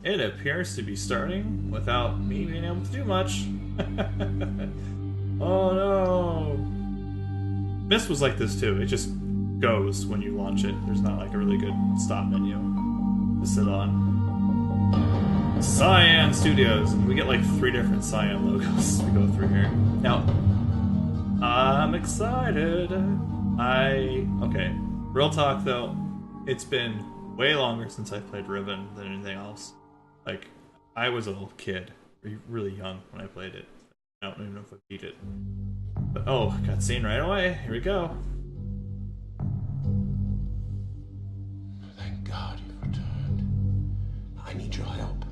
It appears to be starting without me being able to do much. Oh no! Myst was like this too. It just goes when you launch it. There's not like a really good stop menu to sit on. Cyan Studios. And we get like 3 different Cyan logos to go through here. Now, I'm excited. Okay. Real talk though, it's been way longer since I played Riven than anything else. Like, I was a little kid, really young when I played it. I don't even know if I beat it. But oh, cutscene right away. Here we go. Thank God you've returned. I need your help.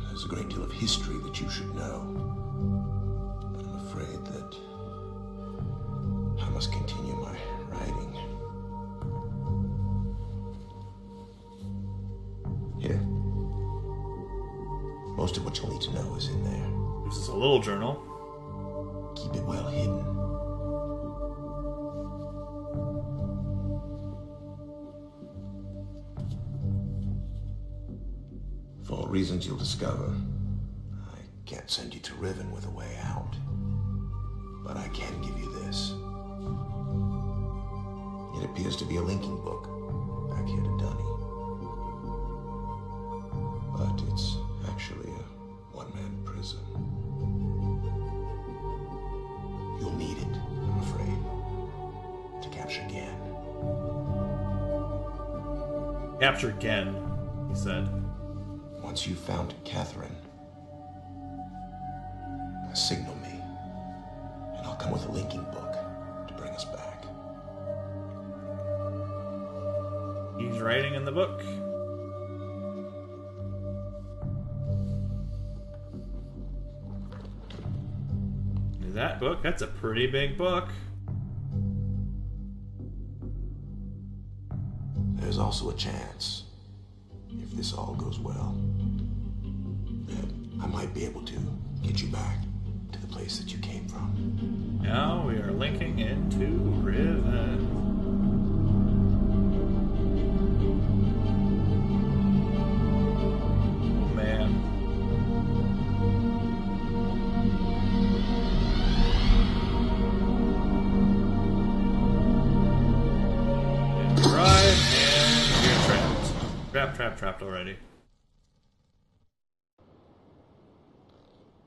There's a great deal of history that you should know. But I'm afraid that I must continue my writing. Here. Most of what you'll need to know is in there. This is a little journal. Keep it well hidden. For all reasons you'll discover, I can't send you to Riven with a way out. But I can give you this. It appears to be a linking book back here to Dunny. But it's actually a one-man prison. You'll need it, I'm afraid, to capture Gen. Capture Gen, he said. Once you've found Catherine, signal me, and I'll come with a linking book to bring us back. He's writing in the book. That book? That's a pretty big book. There's also a chance, if this all goes well, that I might be able to get you back to the place that you came from. Now we are linking into Riven. Oh man. Trapped already.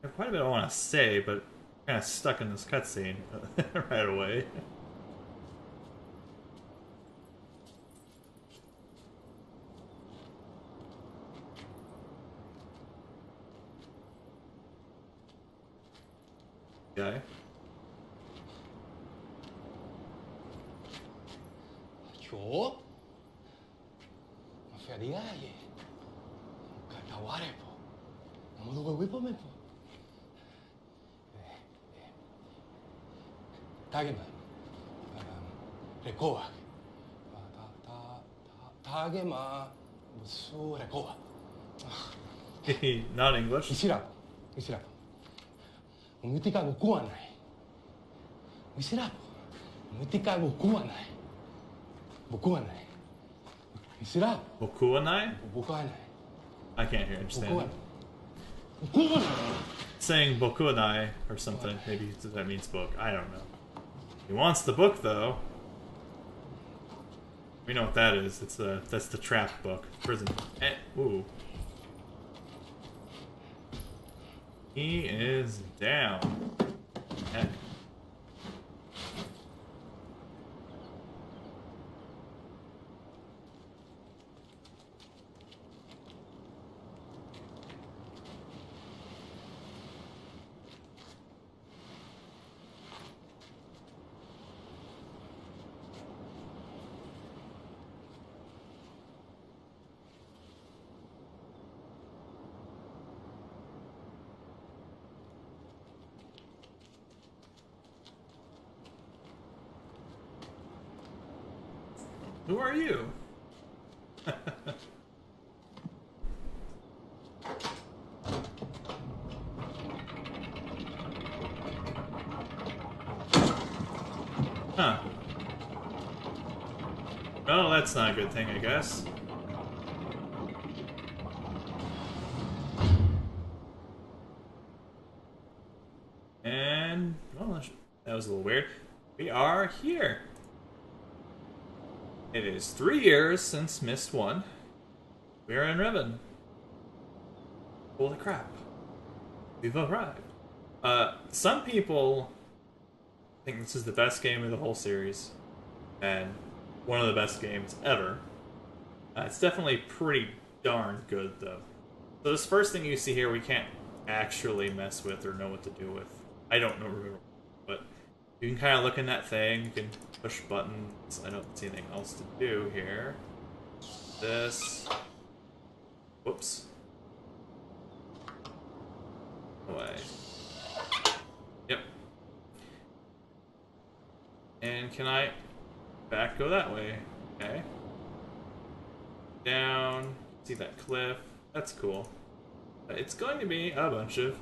I have quite a bit I want to say, but I'm kind of stuck in this cutscene right away. Guy. Yo? Feriaje. Kakaware po. Namudugoy po me po. Tagema. Rekoa. Tagema. Musu rekoa. Not English. Isirap. Umutika go kuanai. Isirap. Umutika go kuanai. Bukuanai. Isirap. Bokuanai? Bukuanai. I can't hear. Understand. Bukuanai. Saying Bokuanai or something. Maybe that means book. I don't know. He wants the book though. We know what that is. That's the trap book. Prison. Ooh. He is down. Heck. Who are you? Huh. Well, that's not a good thing, I guess. And, well, that was a little weird. We are here. It is 3 years since Myst 1. We are in Riven. Holy crap. We've arrived. Some people think this is the best game of the whole series. And one of the best games ever. It's definitely pretty darn good, though. So this first thing you see here, we can't actually mess with or know what to do with. I don't know, but you can kind of look in that thing. You can push buttons. I don't see anything else to do here. This. Whoops. Away. Yep. And can I back go that way? Okay. Down. See that cliff? That's cool. It's going to be a bunch of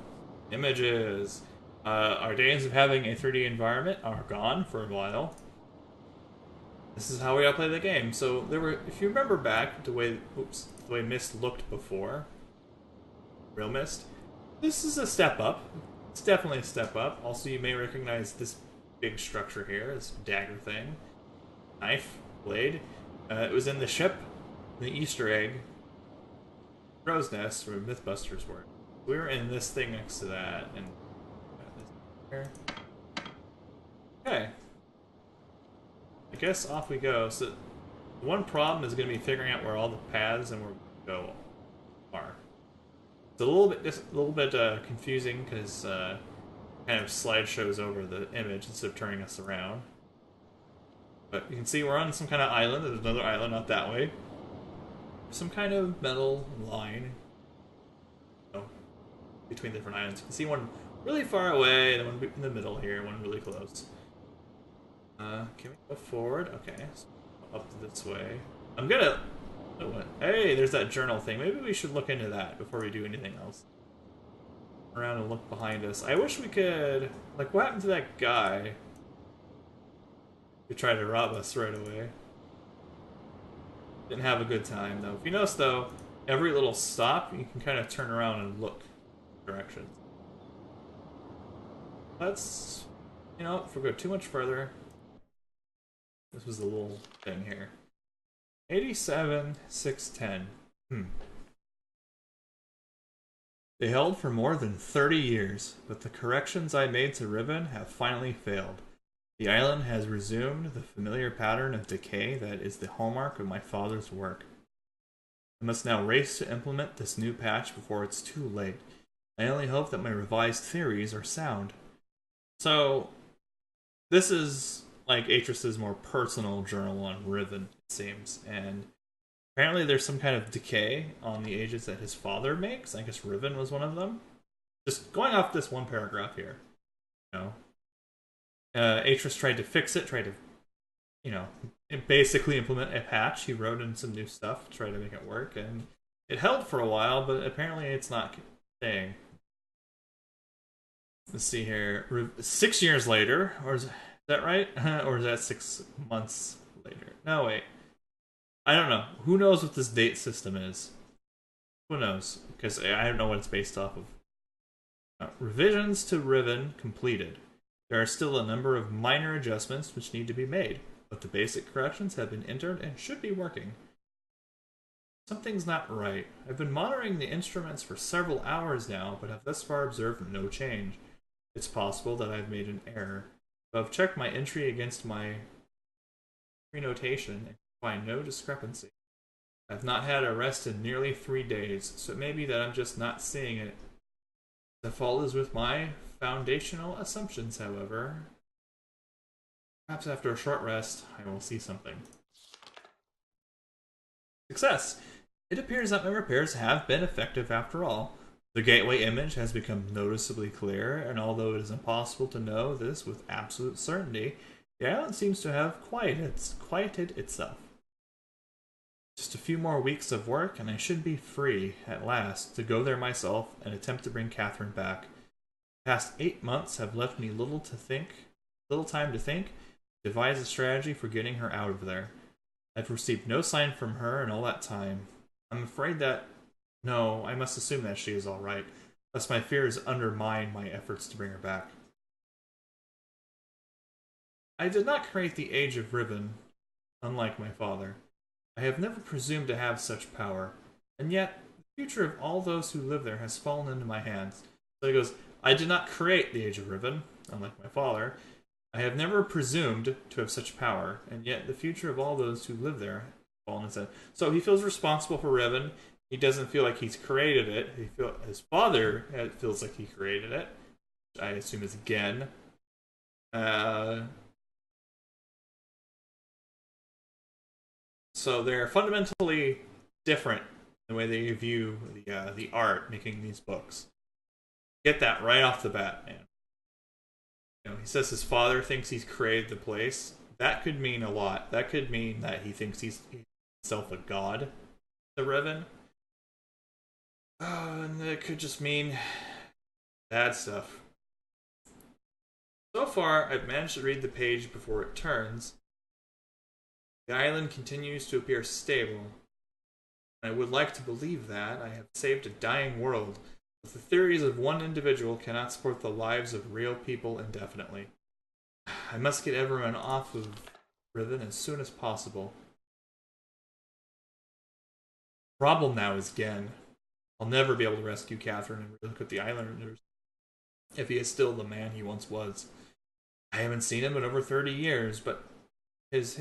images. Our days of having a 3D environment are gone for a while. This is how we all play the game. So there were, if you remember back the way Myst looked before, real Myst, this is a step up. It's definitely a step up. Also, you may recognize this big structure here, this dagger thing, knife, blade. It was in the ship, the Easter egg, crow's nest where Mythbusters were. We were in this thing next to that, and here. Okay. I guess off we go. So the one problem is going to be figuring out where all the paths and where we go are. It's a little bit confusing because kind of slideshows over the image instead of turning us around. But you can see we're on some kind of island. There's another island out that way. Some kind of metal line between different islands. You can see one really far away, and one in the middle here, one really close. Can we go forward? Okay, so up this way. I'm gonna... Oh, what? Hey, there's that journal thing. Maybe we should look into that before we do anything else. Around and look behind us. I wish we could... Like, what happened to that guy who tried to rob us right away? Didn't have a good time, though. If you notice, though, every little stop, you can kind of turn around and look directions. Let's, you know, if we go too much further, this was the little thing here. 87,610. They held for more than 30 years, but the corrections I made to Riven have finally failed. The island has resumed the familiar pattern of decay that is the hallmark of my father's work. I must now race to implement this new patch before it's too late. I only hope that my revised theories are sound. So, this is like Atrus's more personal journal on Riven, it seems, and apparently there's some kind of decay on the ages that his father makes. I guess Riven was one of them. Just going off this one paragraph here, you know. Atrus tried to fix it, tried to, you know, basically implement a patch. He wrote in some new stuff to try to make it work, and it held for a while, but apparently it's not staying. Let's see here. 6 years later, or is that right? Or is that 6 months later? No, wait. I don't know. Who knows what this date system is? Who knows? Because I don't know what it's based off of. Revisions to Riven completed. There are still a number of minor adjustments which need to be made, but the basic corrections have been entered and should be working. Something's not right. I've been monitoring the instruments for several hours now, but have thus far observed no change. It's possible that I've made an error. But I've checked my entry against my pre-notation and find no discrepancy. I've not had a rest in nearly 3 days, so it may be that I'm just not seeing it. The fault is with my foundational assumptions, however. Perhaps after a short rest, I will see something. Success! It appears that my repairs have been effective after all. The gateway image has become noticeably clearer, and although it is impossible to know this with absolute certainty, the island seems to have quieted itself. Just a few more weeks of work, and I should be free, at last, to go there myself and attempt to bring Catherine back. The past 8 months have left me little time to think, devise a strategy for getting her out of there. I've received no sign from her in all that time. I'm afraid that... No, I must assume that she is alright, lest my fears undermine my efforts to bring her back. I did not create the Age of Riven, unlike my father. I have never presumed to have such power, and yet the future of all those who live there has fallen into my hands. So he goes, I did not create the Age of Riven, unlike my father. I have never presumed to have such power, and yet the future of all those who live there has fallen into his hands. So he feels responsible for Riven. He doesn't feel like he's created it. His father feels like he created it, which I assume is Gen. So they're fundamentally different in the way they view the art making these books. Get that right off the bat, man. You know, he says his father thinks he's created the place. That could mean a lot. That could mean that he thinks he's himself a god, the Riven. And it could just mean bad stuff. So far, I've managed to read the page before it turns. The island continues to appear stable. I would like to believe that I have saved a dying world, but the theories of one individual cannot support the lives of real people indefinitely. I must get everyone off of Riven as soon as possible. Problem now is Gen. I'll never be able to rescue Catherine and look at the islanders if he is still the man he once was. I haven't seen him in over 30 years, but his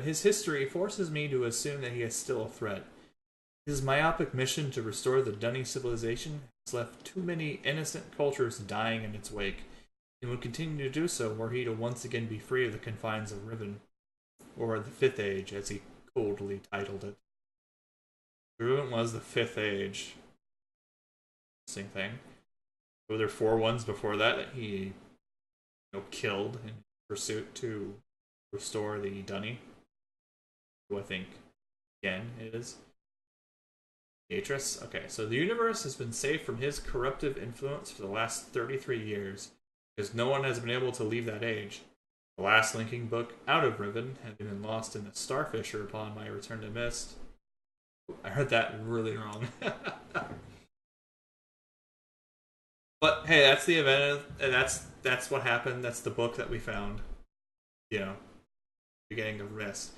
history forces me to assume that he is still a threat. His myopic mission to restore the Dunny civilization has left too many innocent cultures dying in its wake, and would continue to do so were he to once again be free of the confines of Riven, or the Fifth Age, as he coldly titled it. Riven was the Fifth Age. Interesting thing. Were there 4 ones before that he killed in pursuit to restore the Dunny? Who I think, again, is Beatrice. Okay, so the universe has been safe from his corruptive influence for the last 33 years, because no one has been able to leave that age. The last linking book out of Riven had been lost in a starfisher upon my return to Myst. I heard that really wrong. But hey, that's the event, and that's what happened. That's the book that we found. Beginning of Myst.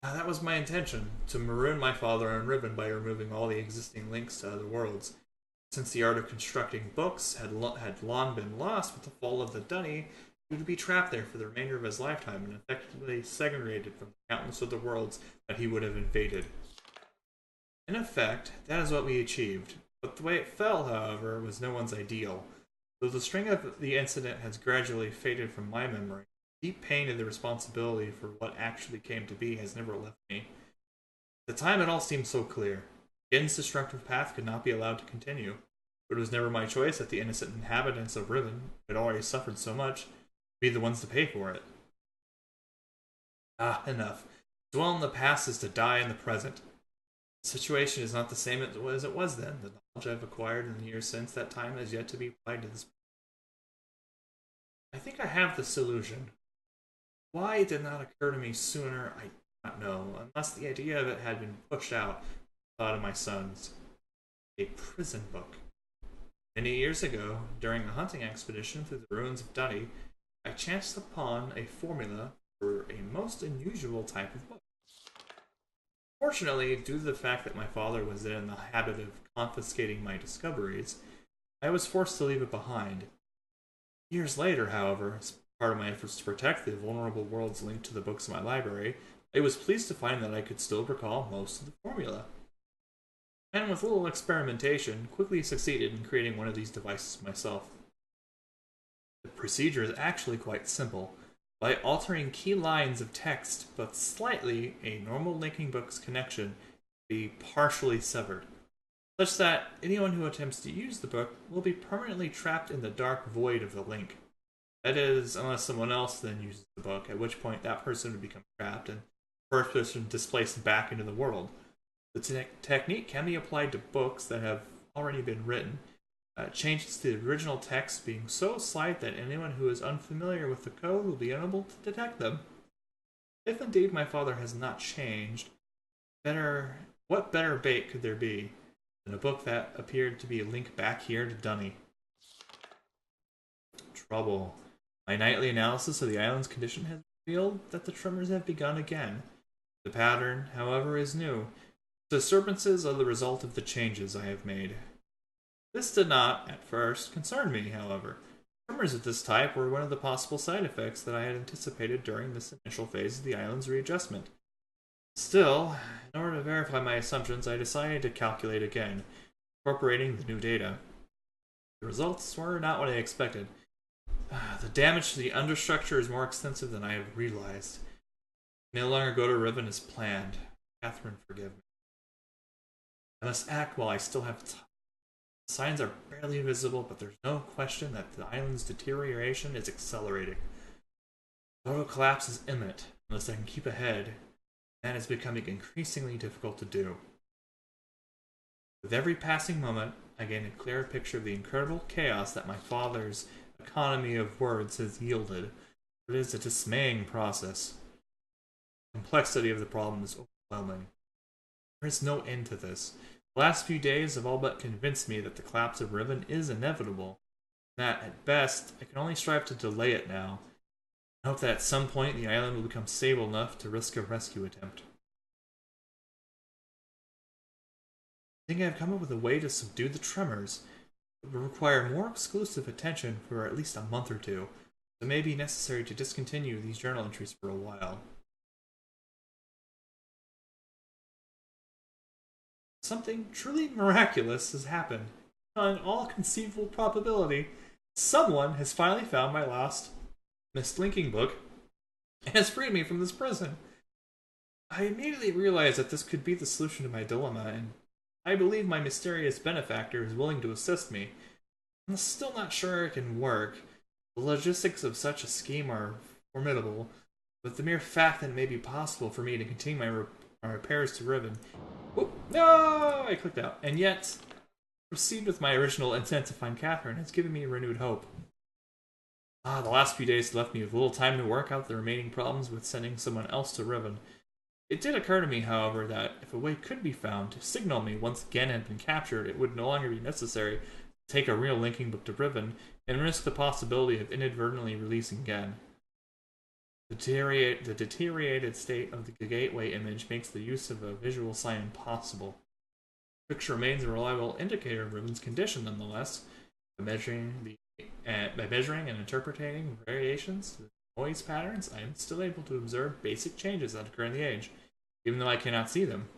That was my intention, to maroon my father on Riven by removing all the existing links to other worlds. Since the art of constructing books had long been lost with the fall of the Dunny, he would be trapped there for the remainder of his lifetime and effectively segregated from the countless other worlds that he would have invaded. In effect, that is what we achieved, but the way it fell, however, was no one's ideal. Though the string of the incident has gradually faded from my memory, deep pain of the responsibility for what actually came to be has never left me. At the time, it all seemed so clear. Gen's destructive path could not be allowed to continue, but it was never my choice that the innocent inhabitants of Riven, who had already suffered so much, be the ones to pay for it. Enough. To dwell in the past is to die in the present. The situation is not the same as it was then. The knowledge I've acquired in the years since that time has yet to be applied to this. I think I have the solution. Why it did not occur to me sooner, I do not know, unless the idea of it had been pushed out. Thought of my son's. A prison book. Many years ago, during a hunting expedition through the ruins of Dunny, I chanced upon a formula for a most unusual type of book. Fortunately, due to the fact that my father was in the habit of confiscating my discoveries, I was forced to leave it behind. Years later, however, as part of my efforts to protect the vulnerable worlds linked to the books in my library, I was pleased to find that I could still recall most of the formula. And with little experimentation, quickly succeeded in creating one of these devices myself. The procedure is actually quite simple. By altering key lines of text but slightly, a normal linking book's connection will be partially severed, such that anyone who attempts to use the book will be permanently trapped in the dark void of the link. That is, unless someone else then uses the book, at which point that person would become trapped and the first person displaced back into the world. The technique can be applied to books that have already been written. Changes to the original text being so slight that anyone who is unfamiliar with the code will be unable to detect them. If indeed my father has not changed, what better bait could there be than a book that appeared to be a link back here to Dunny? Trouble. My nightly analysis of the island's condition has revealed that the tremors have begun again. The pattern, however, is new. The disturbances are the result of the changes I have made. This did not, at first, concern me, however. Tremors of this type were one of the possible side effects that I had anticipated during this initial phase of the island's readjustment. Still, in order to verify my assumptions, I decided to calculate again, incorporating the new data. The results were not what I expected. The damage to the understructure is more extensive than I had realized. I no longer go to Riven as planned. Catherine, forgive me. I must act while I still have time. The signs are barely visible, but there's no question that the island's deterioration is accelerating. Total collapse is imminent, unless I can keep ahead. That is becoming increasingly difficult to do. With every passing moment, I gain a clearer picture of the incredible chaos that my father's economy of words has yielded. It is a dismaying process. The complexity of the problem is overwhelming. There is no end to this. The last few days have all but convinced me that the collapse of Riven is inevitable, and that, at best, I can only strive to delay it now. I hope that at some point the island will become stable enough to risk a rescue attempt. I think I have come up with a way to subdue the tremors. It will require more exclusive attention for at least a month or two, so it may be necessary to discontinue these journal entries for a while. Something truly miraculous has happened. On all conceivable probability, someone has finally found my lost Myst linking book and has freed me from this prison. I immediately realized that this could be the solution to my dilemma, and I believe my mysterious benefactor is willing to assist me. I'm still not sure it can work. The logistics of such a scheme are formidable, but the mere fact that it may be possible for me to continue my repairs to Riven. Whoop, no! I clicked out. And yet, proceed with my original intent to find Catherine has given me renewed hope. The last few days left me with little time to work out the remaining problems with sending someone else to Riven. It did occur to me, however, that if a way could be found to signal me once Gen had been captured, it would no longer be necessary to take a real linking book to Riven and risk the possibility of inadvertently releasing Gen. The deteriorated state of the gateway image makes the use of a visual sign impossible. The picture remains a reliable indicator of Riven's condition, nonetheless. By measuring and interpreting variations to the noise patterns, I am still able to observe basic changes that occur in the age, even though I cannot see them.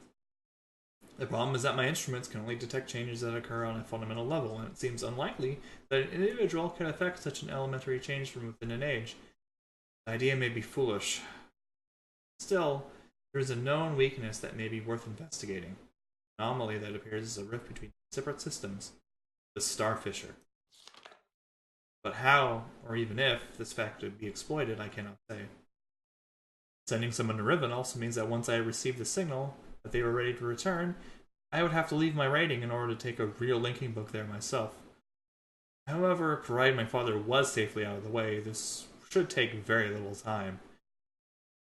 The problem is that my instruments can only detect changes that occur on a fundamental level, and it seems unlikely that an individual can affect such an elementary change from within an age. The idea may be foolish. Still, there is a known weakness that may be worth investigating. An anomaly that appears as a rift between separate systems. The Starfisher. But how, or even if, this fact could be exploited, I cannot say. Sending someone to Riven also means that once I receive the signal that they were ready to return, I would have to leave my writing in order to take a real linking book there myself. However, provided my father was safely out of the way, this should take very little time.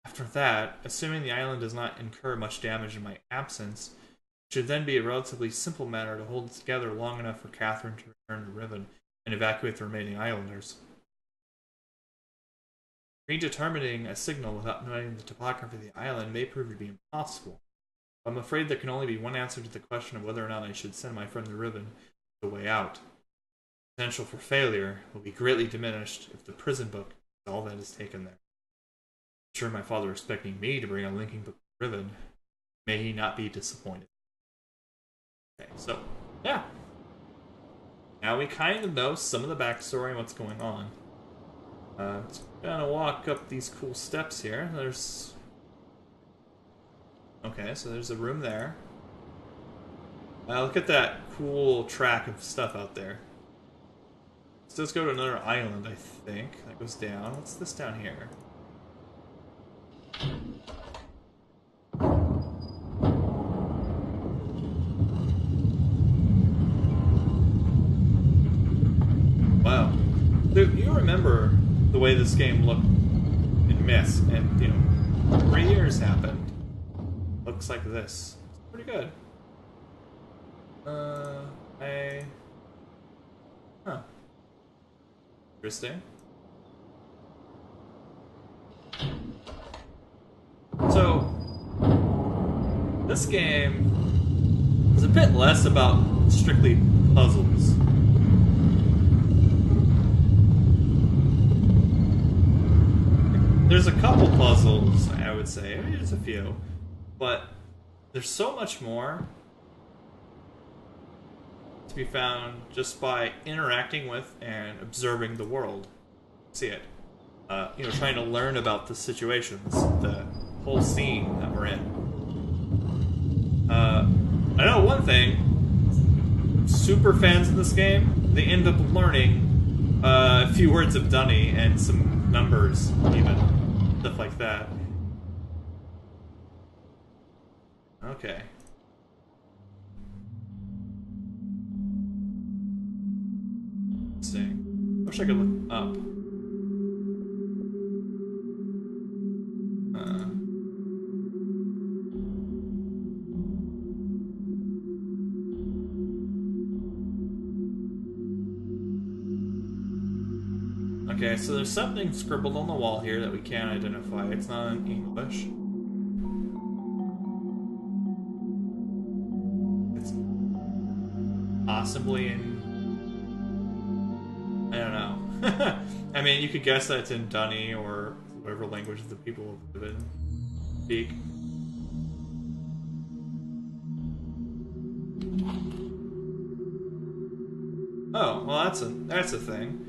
After that, assuming the island does not incur much damage in my absence, it should then be a relatively simple matter to hold it together long enough for Catherine to return to Riven and evacuate the remaining islanders. Predetermining a signal without knowing the topography of the island may prove to be impossible. I'm afraid there can only be one answer to the question of whether or not I should send my friend to Riven the way out. The potential for failure will be greatly diminished if the prison book is all that is taken there. I'm sure my father is expecting me to bring a linking book to Riven. May he not be disappointed. Okay, so, yeah. Now we kind of know some of the backstory and what's going on. Gonna walk up these cool steps here. Okay, so there's a room there. Look at that cool track of stuff out there. This does go to another island, I think. That goes down. What's this down here? Wow. So you remember the way this game looked in Myst, and, you know, 3 years happened. Looks like this. It's pretty good. Huh. Interesting. So, this game is a bit less about strictly puzzles. There's a couple puzzles, I would say. Maybe there's a few. But there's so much more to be found just by interacting with and observing the world. See it. You know, trying to learn about the situations, the whole scene that we're in. I know one thing. Super fans of this game, they end up learning a few words of Dunny and some numbers, even. Stuff like that. Okay. Interesting. Wish I could look up. Okay, so there's something scribbled on the wall here that we can't identify. It's not in English. It's possibly in... I don't know. I mean, you could guess that it's in Dunny or whatever language the people live in speak. Oh, well that's a thing.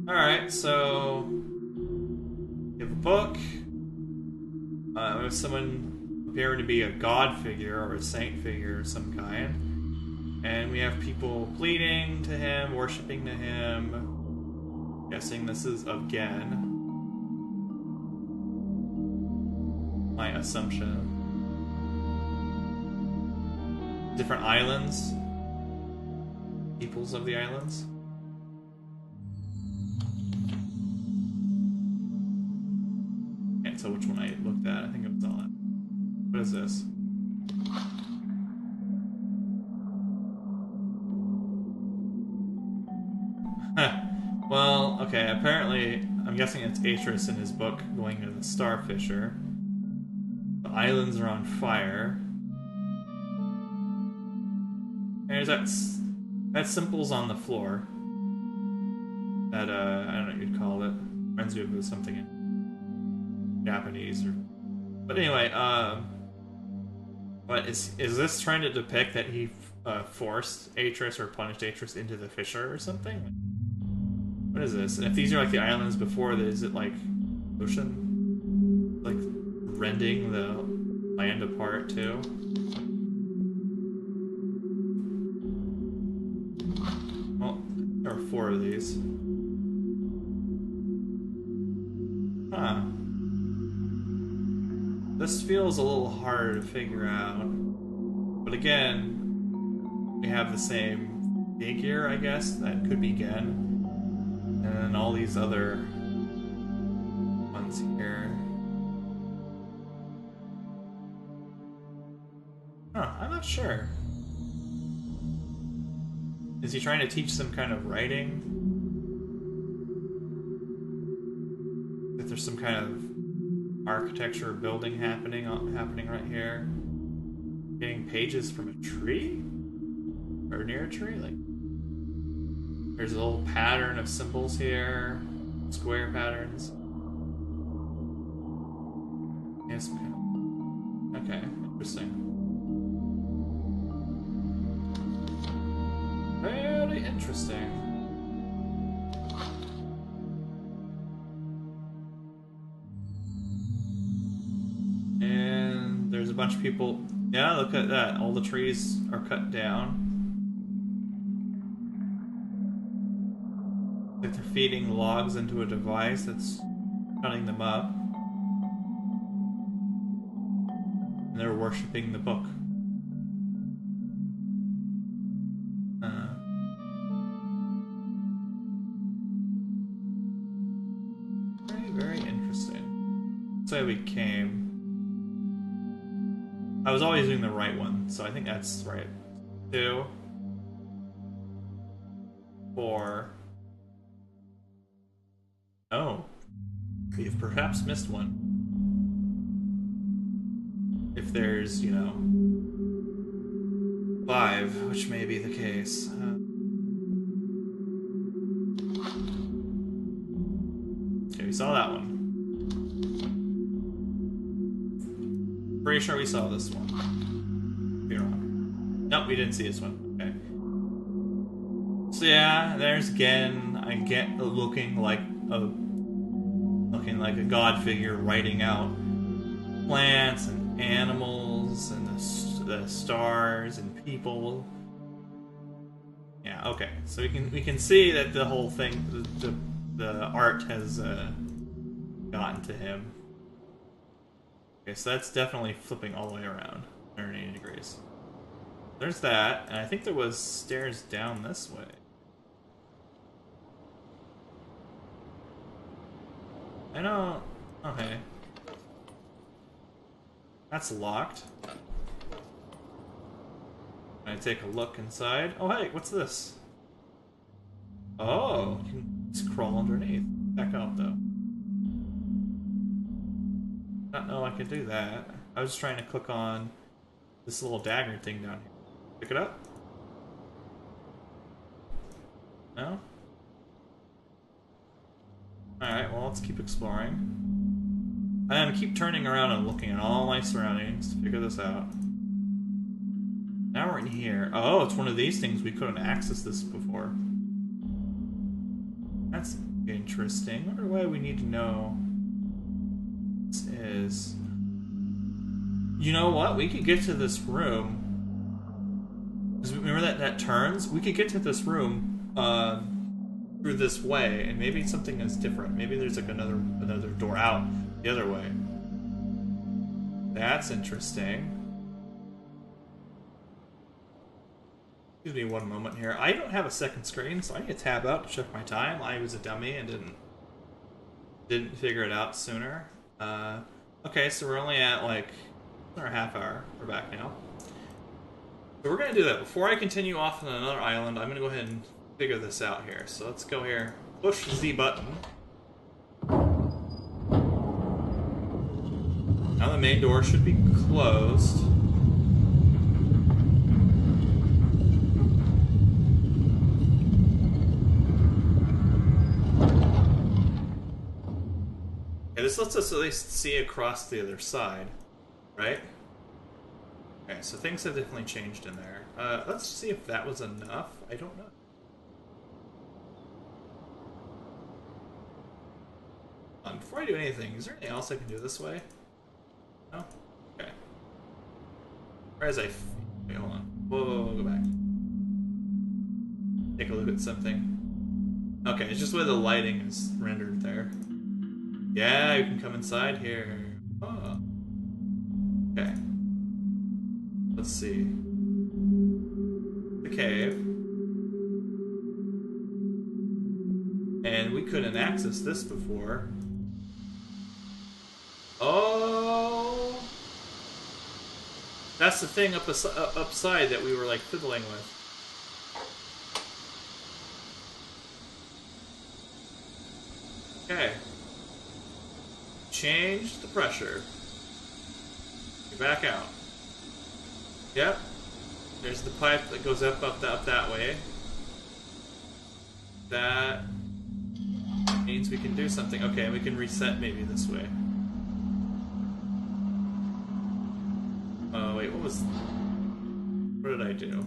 Alright, so you have a book. We have someone appearing to be a god figure or a saint figure of some kind. And we have people pleading to him, worshipping to him. Guessing this is again my assumption. Different islands. Peoples of the islands. Can't tell which one I looked at. I think it was all that. What is this? Well, okay, apparently, I'm guessing it's Atreus in his book going to the Starfisher. The islands are on fire. And there's that symbol's on the floor. That, I don't know what you'd call it. Reminds me of something in Japanese or... But anyway, but is this trying to depict that he forced Atreus or punished Atreus into the fissure or something? What is this? And if these are like the islands before, is it like ocean? Like rending the land apart too? Well, there are 4 of these. Huh. This feels a little harder to figure out. But again, we have the same figure, I guess. That could be Gen. And then all these other ones here. Huh, I'm not sure. Is he trying to teach some kind of writing? If there's some kind of architecture or building happening right here. Getting pages from a tree? Or near a tree? Like, there's a little pattern of symbols here. Square patterns. Yes, okay, interesting. Very interesting. And there's a bunch of people. Yeah, look at that. All the trees are cut down. Like they're feeding logs into a device that's cutting them up. And they're worshipping the book. Very, very interesting. That's why we came. I was always doing the right one, so I think that's right. 2, 4. Oh. We've perhaps missed one. If there's, you know, 5, which may be the case. Okay, we saw that one. Pretty sure we saw this one. Could be wrong. Nope, we didn't see this one. Okay. So yeah, there's again. I get looking like a god figure writing out plants and animals and the stars and people. Yeah. Okay. So we can see that the whole thing, the art has gotten to him. Okay, so that's definitely flipping all the way around, 180 degrees. There's that, and I think there was stairs down this way. I know. Okay. That's locked. I take a look inside. Oh, hey, what's this? Oh, you can just crawl underneath. Back up, though. I don't know I could do that. I was just trying to click on this little dagger thing down here. Pick it up? No? Alright, well, let's keep exploring. I'm gonna keep turning around and looking at all my surroundings to figure this out. Now we're in here. Oh, it's one of these things. We couldn't access this before. That's interesting. I wonder why we need to know this is. You know what? We could get to this room. Because remember that turns? We could get to this room through this way, and maybe something is different. Maybe there's like another door out the other way. That's interesting. Excuse me one moment here. I don't have a second screen, so I need to tab out to check my time. I was a dummy and didn't figure it out sooner. Okay, so we're only at like our half hour. We're back now. So we're gonna do that. Before I continue off on another island, I'm gonna go ahead and figure this out here. So let's go here. Push the Z button. Now the main door should be closed. Okay, this lets us at least see across the other side, right? Okay, so things have definitely changed in there. Let's see if that was enough. I don't know. Before I do anything, is there anything else I can do this way? No? Okay. Whereas wait, hold on. Whoa, go back. Take a look at something. Okay, it's just where the lighting is rendered there. Yeah, you can come inside here. Oh. Okay. Let's see. The cave. And we couldn't access this before. Oh! That's the thing upside that we were like fiddling with. Okay. Change the pressure. You're back out. Yep. There's the pipe that goes up that way. That means we can do something. Okay, we can reset maybe this way. Oh wait, what did I do?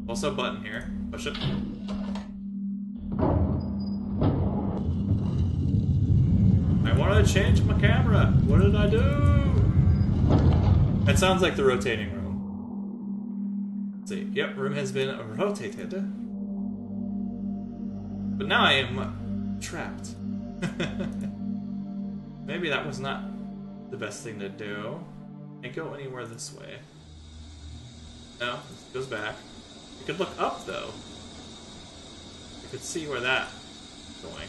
Also button here. Push it. I wanted to change my camera. What did I do? That sounds like the rotating room. Let's see. Yep, room has been rotated. But now I am trapped. Maybe that was not the best thing to do. Can't go anywhere this way. No, it goes back. We could look up though. We could see where that's going.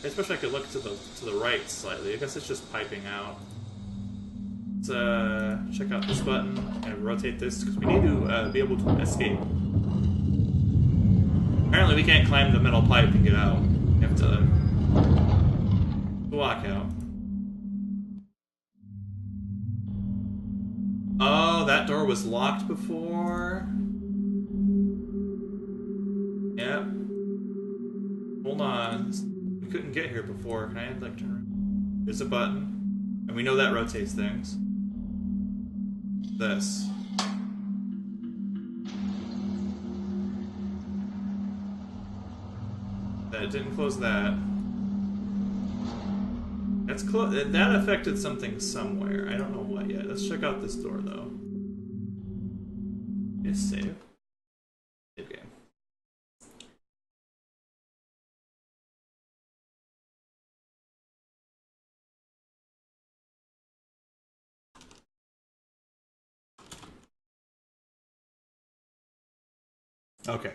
Especially I could look to the right slightly. I guess it's just piping out. check out this button and rotate this because we need to be able to escape. Apparently we can't climb the metal pipe and get out. We have to walk out. Oh, that door was locked before? Yep. Hold on. We couldn't get here before. Can I like turn around? There's a button. And we know that rotates things. This. That didn't close that. That's that affected something somewhere. I don't know what yet. Let's check out this door though. Is save. Save game. Okay.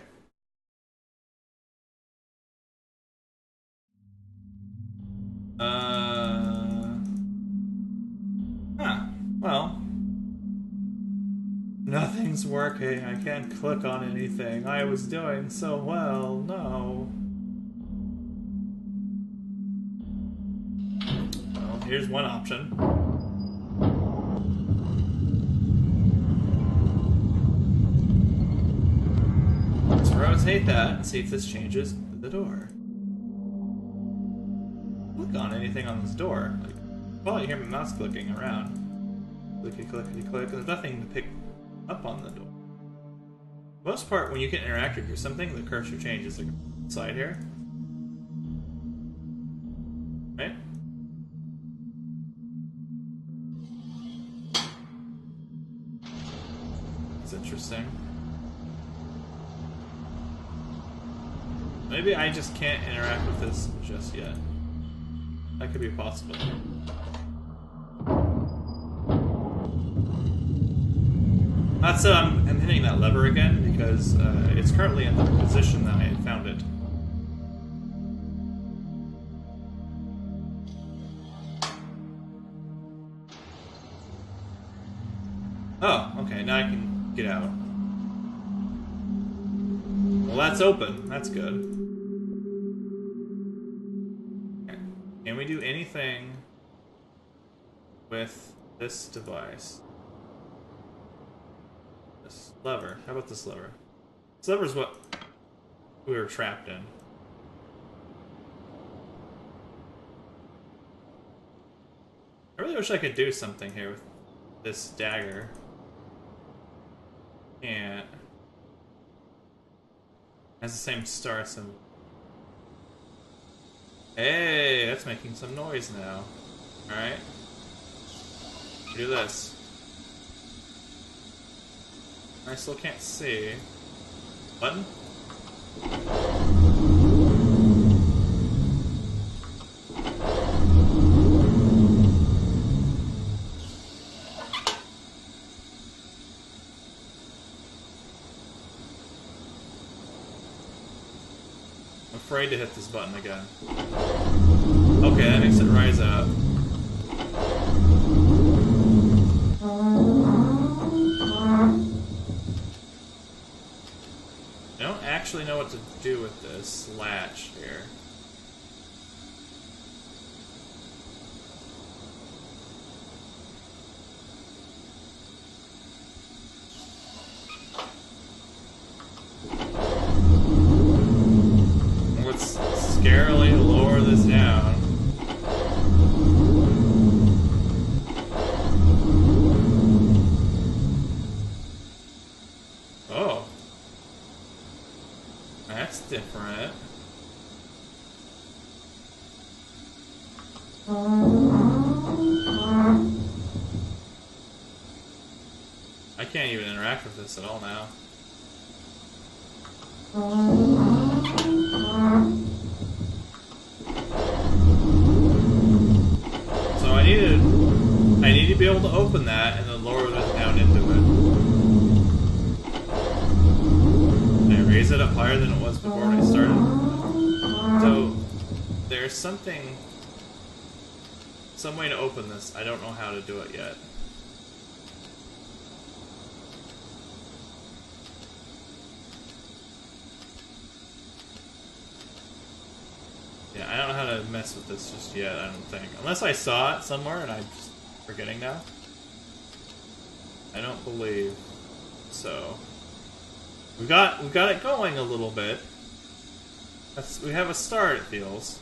Well. Nothing's working. I can't click on anything. I was doing so well. No. Well, here's one option. Let's rotate that and see if this changes the door. Click on anything on this door. Like, well, you hear my mouse clicking around. Clicky, clickety, click. There's nothing to pick up on the door. For the most part, when you get interactive or something, the cursor changes. Like, side here. Right? That's interesting. Maybe I just can't interact with this just yet. That could be possible. Not so I'm hitting that lever again because it's currently in the position that I had found it. Oh, okay, now I can get out. Well, that's open. That's good. Okay. Can we do anything with this device? This lever. How about this lever? This lever is what we were trapped in. I really wish I could do something here with this dagger. Can't. Has the same star symbol. Hey, that's making some noise now. Alright. Do this. I still can't see. Button? I'm afraid to hit this button again. Okay, that makes it rise up. I don't actually know what to do with this latch here. Let's scarily lower this down. Oh. That's different. I can't even interact with this at all now. So I need to be able to open that and then lower this down into it. Can I raise it up higher than it was before when I started? So there's some way to open this. I don't know how to do it yet. I don't know how to mess with this just yet, I don't think. Unless I saw it somewhere and I'm just forgetting now. I don't believe so. We got it going a little bit. We have a start, it feels.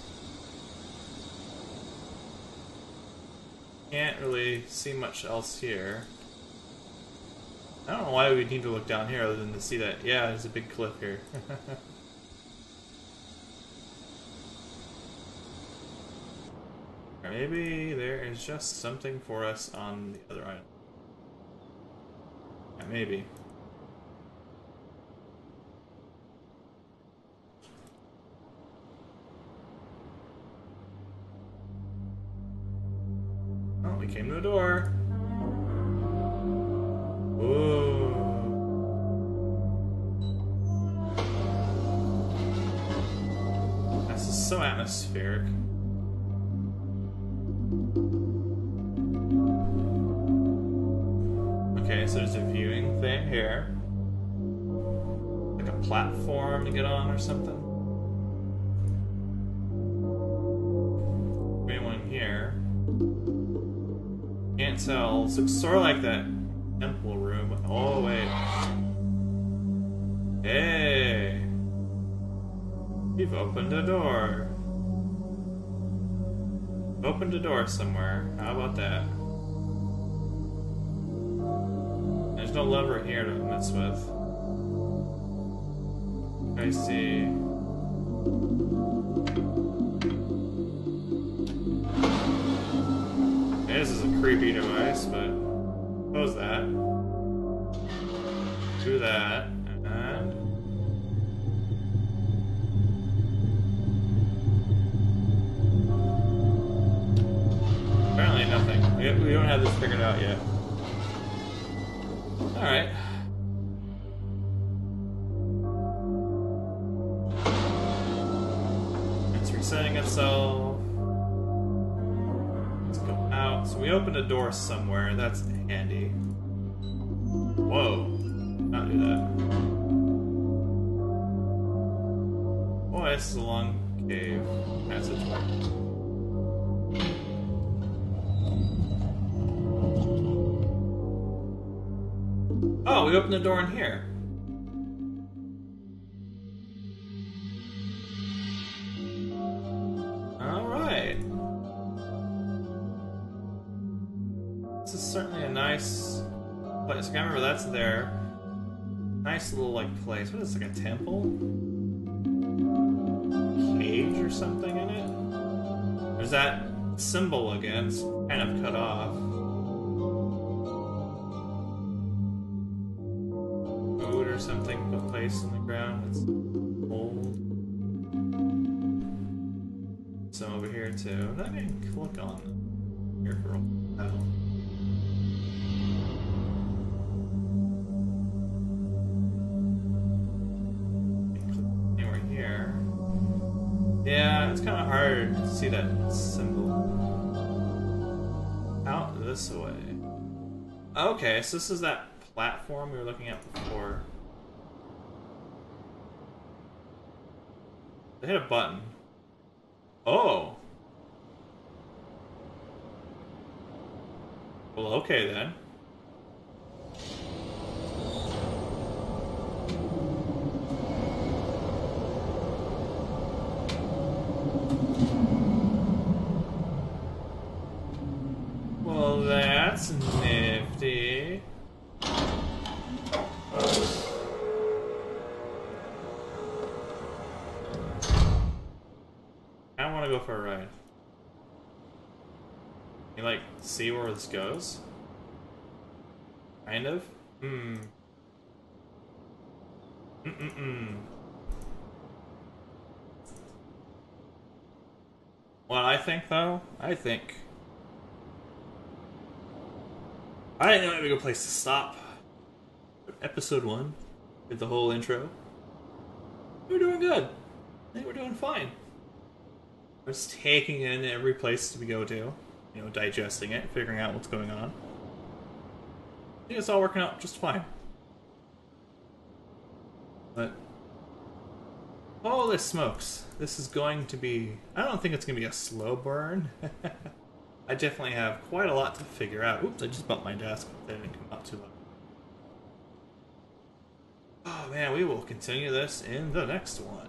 Can't really see much else here. I don't know why we need to look down here other than to see that, yeah, there's a big cliff here. Or maybe there is just something for us on the other island. Yeah, maybe. Oh, we came to a door. Whoa. This is so atmospheric. Okay, so there's a viewing thing here. Like a platform to get on or something. Anyone here? Can't tell. This looks sort of like that temple room. Oh, wait. Hey! You've opened a door. Opened a door somewhere. How about that? There's no lever here to mess with. I see. This is a creepy device, but close that. Do that, and apparently nothing. We don't have this figured out yet. Alright. It's resetting itself. Let's go out. So we opened a door somewhere. That's handy. Whoa. Not do that. Boy, this is a long cave passageway. Oh, we opened the door in here. Alright. This is certainly a nice place. I can't remember that's there. Nice little, like, place. What is this, like a temple? Cage or something in it? There's that symbol again. It's kind of cut off. Or something put placed on the ground that's old. Some over here too. I can click on here for a while. Anywhere here. Yeah, it's kind of hard to see that symbol. Out this way. Okay, so this is that platform we were looking at before. They hit a button. Oh! Well, okay then. Well, that's nifty. I want to go for a ride. You like see where this goes? Kind of? What I think though? I think didn't know it would be a good place to stop. Episode 1. Did the whole intro. We're doing good. I think we're doing fine. Just taking in every place we go to, you know, digesting it, figuring out what's going on. I think it's all working out just fine. But Holy smokes. This is going to be... I don't think it's going to be a slow burn. I definitely have quite a lot to figure out. Oops, I just bumped my desk. That didn't come out too loud. Oh man, we will continue this in the next one.